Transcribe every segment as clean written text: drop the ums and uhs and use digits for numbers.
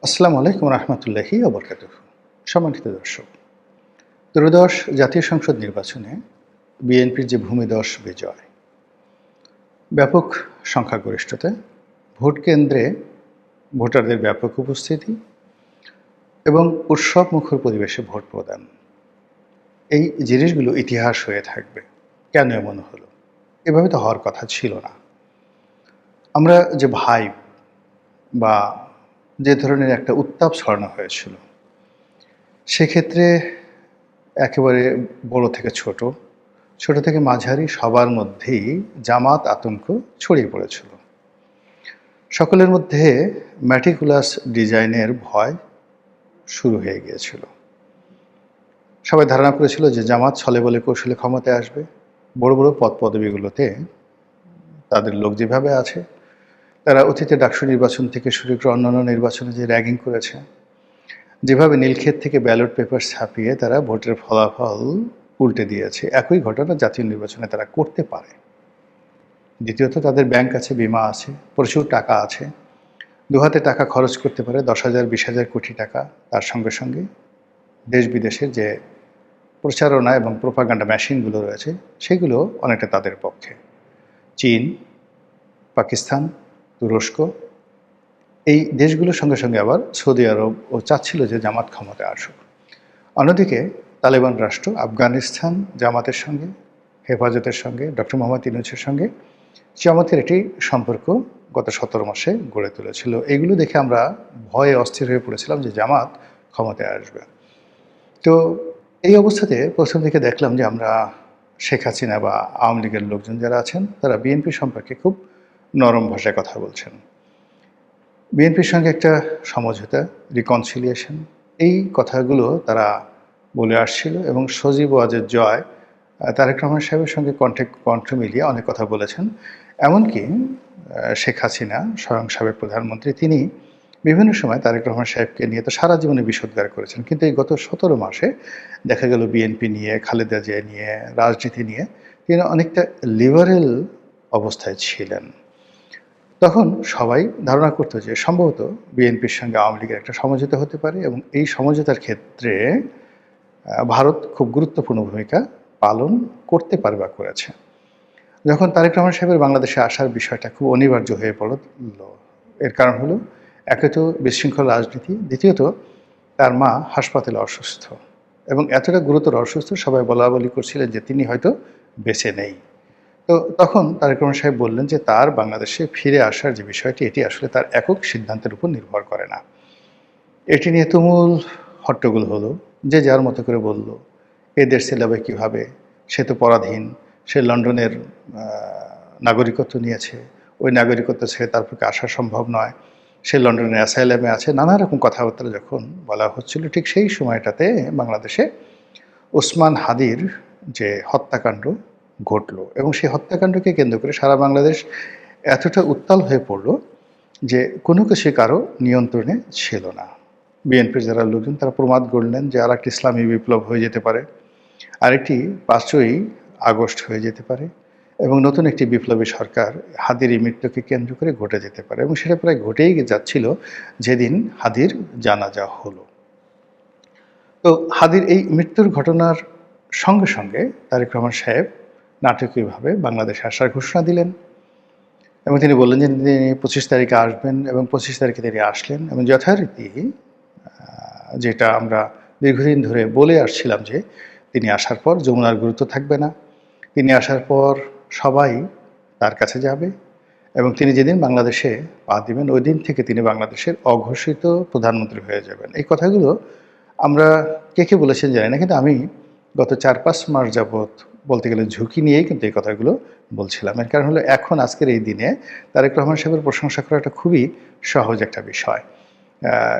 আসসালামু আলাইকুম রহমতুল্লাহি ওবরকাতুহু। সম্মানিত দর্শক, ত্রয়োদশ জাতীয় সংসদ নির্বাচনে বিএনপির যে ভূমিধস বিজয়, ব্যাপক সংখ্যাগরিষ্ঠতা, ভোট কেন্দ্রে ভোটারদের ব্যাপক উপস্থিতি এবং উৎসবমুখর পরিবেশে ভোট প্রদান, এই জিনিসগুলো ইতিহাস হয়ে থাকবে। কেন এমন হলো? এভাবে তো হওয়ার কথা ছিল না। আমরা যে ভাইব বা যে ধরনের একটা উত্তাপ ছড়ানো হয়েছিল, সেক্ষেত্রে একেবারে বড় থেকে ছোট, ছোট থেকে মাঝারি সবার মধ্যেই জামাত আতঙ্ক ছড়িয়ে পড়েছিল। সকলের মধ্যে ম্যাটিকুলাস ডিজাইনের ভয় শুরু হয়ে গিয়েছিল। সবাই ধারণা করেছিল যে জামাত ছলে বলে কৌশলে ক্ষমতায় আসবে। বড় বড় পদ পদবিগুলোতে তাদের লোক যেভাবে আছে, তারা অতীতে ডাকসু নির্বাচন থেকে শুরু করে অন্যান্য নির্বাচনে যে র্যাগিং করেছে, যেভাবে নীলক্ষেত থেকে ব্যালট পেপার ছাপিয়ে তারা ভোটের ফলাফল উল্টে দিয়েছে, একই ঘটনা জাতীয় নির্বাচনে তারা করতে পারে। দ্বিতীয়ত, তাদের ব্যাংক আছে, বিমা আছে, প্রচুর টাকা আছে, দুহাতে টাকা খরচ করতে পারে, 10,000 20,000 কোটি টাকা। তার সঙ্গে সঙ্গে দেশ বিদেশের যে প্রচারণা এবং প্রোপাগান্ডা মেশিনগুলো রয়েছে, সেগুলো অনেকটা তাদের পক্ষে। চীন, পাকিস্তান, তুরস্ক, এই দেশগুলোর সঙ্গে সঙ্গে আবার সৌদি আরবও চাচ্ছিল যে জামাত ক্ষমতায় আসুক। অন্যদিকে তালেবান রাষ্ট্র আফগানিস্তান জামাতের সঙ্গে, হেফাজতের সঙ্গে, ডক্টর মোহাম্মদ ইউনূসের সঙ্গে জামাতের একটি সম্পর্ক গত 17 মাসে গড়ে তুলেছিল। এগুলো দেখে আমরা ভয়ে অস্থির হয়ে পড়েছিলাম যে জামাত ক্ষমতায় আসবে। তো এই অবস্থাতে প্রথম দিকে দেখলাম যে আমরা শেখ হাসিনা বা আওয়ামী লীগের লোকজন যারা আছেন, তারা বিএনপি সম্পর্কে খুব নরম ভাষায় কথা বলছেন। বিএনপির সঙ্গে একটা সমঝোতা, রিকনসিলিয়েশন, এই কথাগুলো তারা বলে আসছিল এবং সজীব ওয়াজেদ জয় তারেক রহমান সাহেবের সঙ্গে কণ্ঠ মিলিয়ে অনেক কথা বলেছেন। এমনকি শেখ হাসিনা স্বয়ং সাবেক প্রধানমন্ত্রী, তিনি বিভিন্ন সময় তারেক রহমান সাহেবকে নিয়ে তো সারা জীবনে বিষোদ্গার করেছেন, কিন্তু এই গত 17 মাসে দেখা গেল বিএনপি নিয়ে, খালেদা জিয়া নিয়ে, রাজনীতি নিয়ে তিনি অনেকটা লিবারেল অবস্থায় ছিলেন। তখন সবাই ধারণা করতো যে সম্ভবত বিএনপির সঙ্গে আওয়ামী লীগের একটা সমঝোতা হতে পারে এবং এই সমঝোতার ক্ষেত্রে ভারত খুব গুরুত্বপূর্ণ ভূমিকা পালন করতে পারে বা করেছে। যখন তারেক রহমান সাহেবের বাংলাদেশে আসার বিষয়টা খুব অনিবার্য হয়ে পড়ল, এর কারণ হলো একে তো বিশৃঙ্খল রাজনীতি, দ্বিতীয়ত তার মা হাসপাতালে অসুস্থ এবং এতটা গুরুতর অসুস্থ, সবাই বলা বলি করছিলেন যে তিনি হয়তো বেঁচে নেই। তো তখন তারেক রহমান সাহেব বললেন যে তার বাংলাদেশে ফিরে আসার যে বিষয়টি, এটি আসলে তার একক সিদ্ধান্তের উপর নির্ভর করে না। এটি নিয়ে তুমুল হট্টগোল হলো, যে যার মতো করে বলল এ দেশ চালাবে কীভাবে, সে তো পরাধীন, সে লন্ডনের নাগরিকত্ব নিয়েছে, ওই নাগরিকত্ব ছেড়ে তার পক্ষে আসা সম্ভব নয়, সে লন্ডনের অ্যাসাইলামে আছে, নানা রকম কথাবার্তা যখন বলা হচ্ছিল, ঠিক সেই সময়টাতে বাংলাদেশে ওসমান হাদির যে হত্যাকাণ্ড ঘটল এবং সেই হত্যাকাণ্ডকে কেন্দ্র করে সারা বাংলাদেশ এতটা উত্তাল হয়ে পড়ল যে কোনো কিছু কারো নিয়ন্ত্রণে ছিল না। বিএনপির যারা লোকজন, তারা প্রমাদ গড়লেন যে আর একটি ইসলামী বিপ্লব হয়ে যেতে পারে, আরেকটি 5ই আগস্ট হয়ে যেতে পারে এবং নতুন একটি বিপ্লবী সরকার হাদির এই মৃত্যুকে কেন্দ্র করে ঘটে যেতে পারে, এবং সেটা প্রায় ঘটেই যাচ্ছিল যেদিন হাদির জানাজা হলো। তো হাদির এই মৃত্যুর ঘটনার সঙ্গে সঙ্গে তারেক রহমান সাহেব নাটকীয়ভাবে বাংলাদেশে আসার ঘোষণা দিলেন এবং তিনি বললেন যে তিনি 25 তারিখে আসবেন এবং 25 তারিখে তিনি আসলেন এবং যথারীতি যেটা আমরা দীর্ঘদিন ধরে বলে আসছিলাম যে তিনি আসার পর যমুনার গুরুত্ব থাকবে না, তিনি আসার পর সবাই তার কাছে যাবে এবং তিনি যেদিন বাংলাদেশে পা দিবেন ওই দিন থেকে তিনি বাংলাদেশের অঘোষিত প্রধানমন্ত্রী হয়ে যাবেন। এই কথাগুলো আমরা কে বলেছেন জানি না, কিন্তু আমি গত 4-5 মাস যাবৎ বলতে গেলে ঝুঁকি নিয়েই কিন্তু এই কথাগুলো বলছিলাম। এর কারণ হলো এখন আজকের এই দিনে তারেক রহমান সাহেবের প্রশংসা করাটা খুবই সহজ একটা বিষয়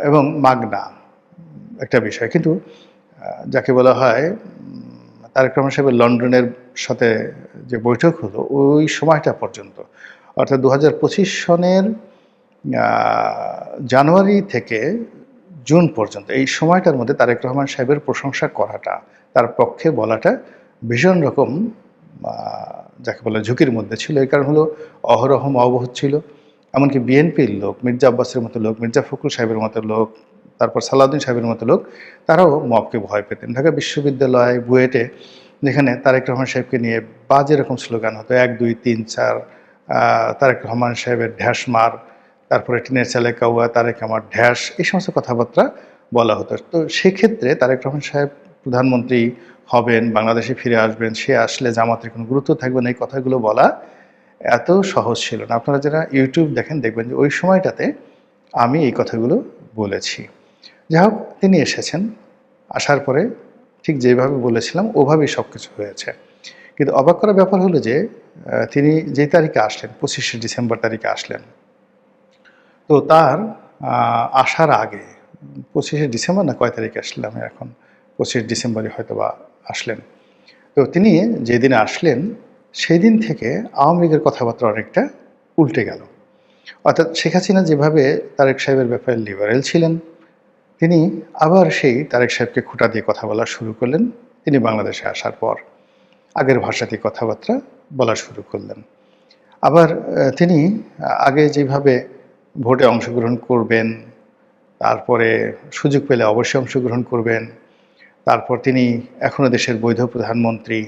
এবং মাগনা একটা বিষয়, কিন্তু যাকে বলা হয় তারেক রহমান সাহেবের লন্ডনের সাথে যে বৈঠক হলো ওই সময়টা পর্যন্ত, অর্থাৎ 2025 সনের জানুয়ারি থেকে জুন পর্যন্ত, এই সময়টার মধ্যে তারেক রহমান সাহেবের প্রশংসা করাটা, তার পক্ষে বলাটা ভীষণ রকম যাকে বলে ঝুঁকির মধ্যে ছিল। এই কারণ হলো অহরহ মহবত ছিল, এমনকি বিএনপির লোক, মির্জা আব্বাসের মতো লোক, মির্জা ফখরুল সাহেবের মতো লোক, তারপর সালাউদ্দিন সাহেবের মতো লোক, তারাও মবকে ভয় পেতেন। ঢাকা বিশ্ববিদ্যালয় বুয়েটে যেখানে তারেক রহমান সাহেবকে নিয়ে বাজে রকম স্লোগান হতো, ১, ২, ৩, ৪, তারেক রহমান সাহেবের ঢ্যাস মার, তারপরে টিনের চালে কাউয়া, তারেক আমার ঢ্যাস, এই সমস্ত কথাবার্তা বলা হতো। তো সেক্ষেত্রে তারেক রহমান সাহেব প্রধানমন্ত্রী হবেন, বাংলাদেশে ফিরে আসবেন, সে আসলে জামাতের কোনো গুরুত্ব থাকবে না, এই কথাগুলো বলা এত সহজ ছিল না। আপনারা যারা ইউটিউব দেখেন দেখবেন যে ওই সময়টাতে আমি এই কথাগুলো বলেছি। যাই হোক, তিনি এসেছেন, আসার পরে ঠিক যেভাবে বলেছিলাম ওভাবেই সব কিছু হয়েছে। কিন্তু অবাক করার ব্যাপার হলো যে তিনি যেই তারিখে আসলেন, ২৫শে ডিসেম্বর তারিখে আসলেন, তো তার আসার আগে ২৫শে ডিসেম্বর না কয় তারিখে আসলাম এখন, ২৫ ডিসেম্বরে হয়তো বা আসলেন। তো তিনি যেদিন আসলেন সেই দিন থেকে আওয়ামী লীগের কথাবার্তা অনেকটা উল্টে গেল। অর্থাৎ শেখ হাসিনা যেভাবে তারেক সাহেবের ব্যাপারে লিবারেল ছিলেন, তিনি আবার সেই তারেক সাহেবকে খোঁটা দিয়ে কথা বলা শুরু করলেন তিনি বাংলাদেশে আসার পর। আগের ভাষাতেই কথাবার্তা বলা শুরু করলেন। আবার তিনি আগে যেভাবে ভোটে অংশগ্রহণ করবেন, তারপরে সুযোগ পেলে অবশ্যই অংশগ্রহণ করবেন, তারপর তিনি এখনও দেশের বৈধ প্রধানমন্ত্রী,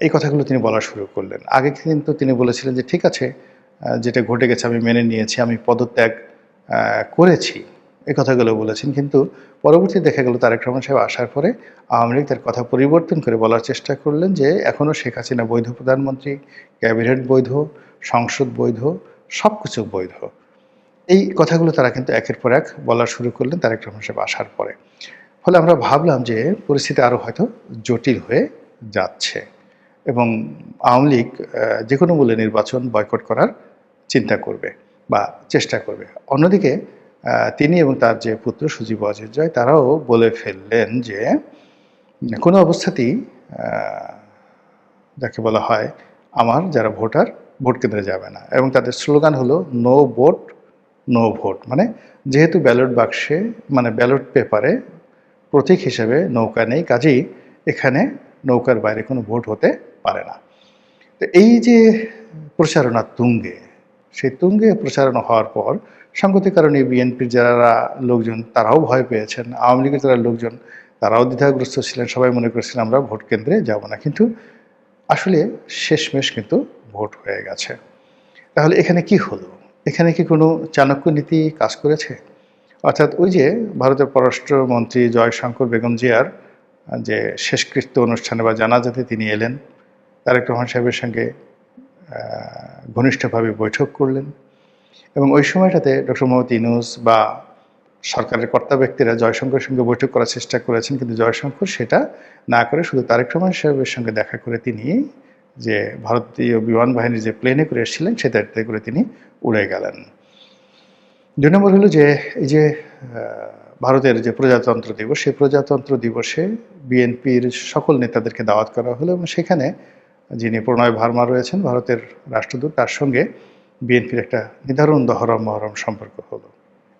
এই কথাগুলো তিনি বলা শুরু করলেন। আগে কিন্তু তিনি বলেছিলেন যে ঠিক আছে, যেটা ঘটে গেছে আমি মেনে নিয়েছি, আমি পদত্যাগ করেছি, এই কথাগুলো বলেছেন। কিন্তু পরবর্তীতে দেখা গেল তারেক রহমান সাহেব আসার পরে আওয়ামী লীগ তার কথা পরিবর্তন করে বলার চেষ্টা করলেন যে এখনও শেখ হাসিনা বৈধ প্রধানমন্ত্রী, ক্যাবিনেট বৈধ, সংসদ বৈধ, সব কিছু বৈধ। এই কথাগুলো তারা কিন্তু একের পর এক বলা শুরু করলেন তারেক রহমান সাহেব আসার পরে। ফলে আমরা ভাবলাম যে পরিস্থিতি আরও হয়তো জটিল হয়ে যাচ্ছে এবং আওয়ামী লীগ যে কোনো মূল্যে নির্বাচন বয়কট করার চিন্তা করবে বা চেষ্টা করবে। অন্যদিকে তিনি এবং তার যে পুত্র সজীব ওয়াজেদ জয় তারাও বলে ফেললেন যে কোনো অবস্থাতেই যাকে বলা হয় আমার যারা ভোটার ভোট কেন্দ্রে যাবে না, এবং তাদের স্লোগান হলো নো ভোট নো ভোট। মানে যেহেতু ব্যালট বাক্সে মানে ব্যালট পেপারে প্রতীক হিসেবে নৌকা নেই, কাজেই এখানে নৌকার বাইরে কোনো ভোট হতে পারে না। তো এই যে প্রচারণা তুঙ্গে, সেই তুঙ্গে প্রচারণা হওয়ার পর সাংগতিক কারণে বিএনপির যারা লোকজন তারাও ভয় পেয়েছেন, আওয়ামী লীগের যারা লোকজন তারাও দ্বিধাগ্রস্ত ছিলেন, সবাই মনে করছিলেন আমরা ভোট কেন্দ্রে যাব না। কিন্তু আসলে শেষমেশ কিন্তু ভোট হয়ে গেছে। তাহলে এখানে কি হলো? এখানে কি কোনো চাণক্য নীতি কাজ করেছে? অর্থাৎ ওই যে ভারতের পররাষ্ট্রমন্ত্রী জয়শঙ্কর বেগম জিয়ার যে শেষকৃত্য অনুষ্ঠানে বা জানাজাতে তিনি এলেন, তারেক রহমান সাহেবের সঙ্গে ঘনিষ্ঠভাবে বৈঠক করলেন এবং ওই সময়টাতে ডক্টর মোহাম্মদ ইউনূস বা সরকারের কর্তা ব্যক্তিরা জয়শঙ্করের সঙ্গে বৈঠক করার চেষ্টা করেছেন, কিন্তু জয়শঙ্কর সেটা না করে শুধু তারেক রহমান সাহেবের সঙ্গে দেখা করে তিনি যে ভারতীয় বিমান বাহিনীর যে প্লেনে করে এসেছিলেন সেটাতে করে তিনি উড়ে গেলেন। ২ নম্বর হলো যে এই যে ভারতের যে প্রজাতন্ত্র দিবস, সেই প্রজাতন্ত্র দিবসে বিএনপির সকল নেতাদেরকে দাওয়াত করা হলো এবং সেখানে যিনি প্রণয় ভার্মা রয়েছেন ভারতের রাষ্ট্রদূত, তার সঙ্গে বিএনপির একটা নিদারুণ দহরম মহরম সম্পর্ক হলো।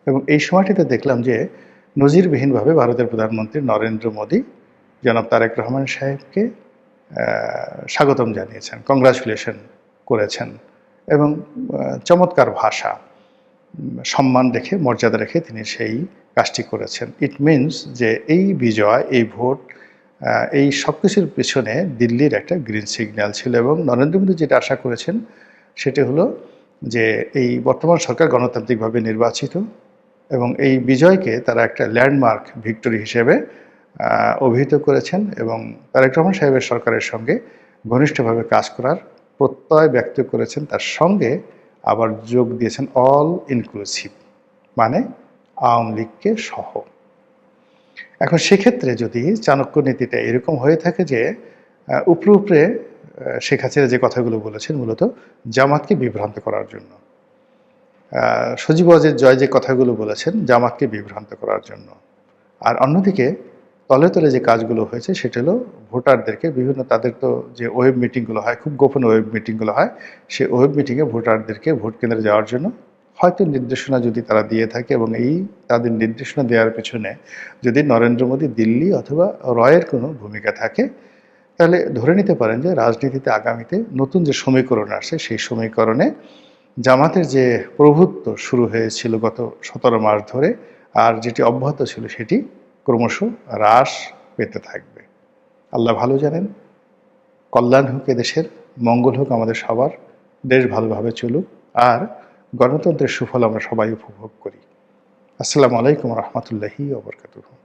এবং এই সময়টিতে দেখলাম যে নজিরবিহীনভাবে ভারতের প্রধানমন্ত্রী নরেন্দ্র মোদী জনাব তারেক রহমান সাহেবকে স্বাগতম জানিয়েছেন, কংগ্রাচুলেশন করেছেন এবং চমৎকার ভাষা, সম্মান রেখে মর্যাদা রেখে তিনি সেই কাজটি করেছেন। ইট মিনস যে এই বিজয়, এই ভোট, এই সব কিছুর পিছনে দিল্লির একটা গ্রিন সিগন্যাল ছিল এবং নরেন্দ্র মোদী যেটা আশা করেছেন সেটি হলো যে এই বর্তমান সরকার গণতান্ত্রিকভাবে নির্বাচিত এবং এই বিজয়কে তারা একটা ল্যান্ডমার্ক ভিক্টরি হিসেবে অভিহিত করেছেন এবং তারেক রহমান সাহেবের সরকারের সঙ্গে ঘনিষ্ঠভাবে কাজ করার প্রত্যয় ব্যক্ত করেছেন। তার সঙ্গে আবার যোগ দিয়েছেন অল ইনক্লুসিভ, মানে আওয়ামী লীগকে সহ। এখন সেক্ষেত্রে যদি চাণক্য নীতিটা এরকম হয়ে থাকে যে উপরে উপরে শেখ হাসিনা যে কথাগুলো বলেছেন মূলত জামাতকে বিভ্রান্ত করার জন্য, সজীব ওয়াজেদ জয় যে কথাগুলো বলেছেন জামাতকে বিভ্রান্ত করার জন্য, আর অন্যদিকে তলে তলে যে কাজগুলো হয়েছে সেটা হলো ভোটারদেরকে বিভিন্ন, তাদের তো যে ওয়েব মিটিংগুলো হয়, খুব গোপন ওয়েব মিটিংগুলো হয়, সেই ওয়েব মিটিংয়ে ভোটারদেরকে ভোট কেন্দ্রে যাওয়ার জন্য হয়তো নির্দেশনা যদি তারা দিয়ে থাকে এবং এই তাদের নির্দেশনা দেওয়ার পেছনে যদি নরেন্দ্র মোদী, দিল্লি অথবা রয়ের কোনো ভূমিকা থাকে, তাহলে ধরে নিতে পারেন যে রাজনীতিতে আগামীতে নতুন যে সমীকরণ আসছে সেই সমীকরণে জামাতের যে প্রভুত্ব শুরু হয়েছিল গত ১৭ মাস ধরে, আর যেটি অব্যাহত ছিল সেটি ক্রমশ হ্রাস পেতে থাকবে। আল্লাহ ভালো জানেন। কল্যাণ হোক এদেশের, মঙ্গল হোক আমাদের সবার, দেশ ভালোভাবে চলুক, আর গণতন্ত্রের সুফল আমরা সবাই উপভোগ করি। আসসালামু আলাইকুম রহমতুল্লাহি ওয়া বারাকাতুহু।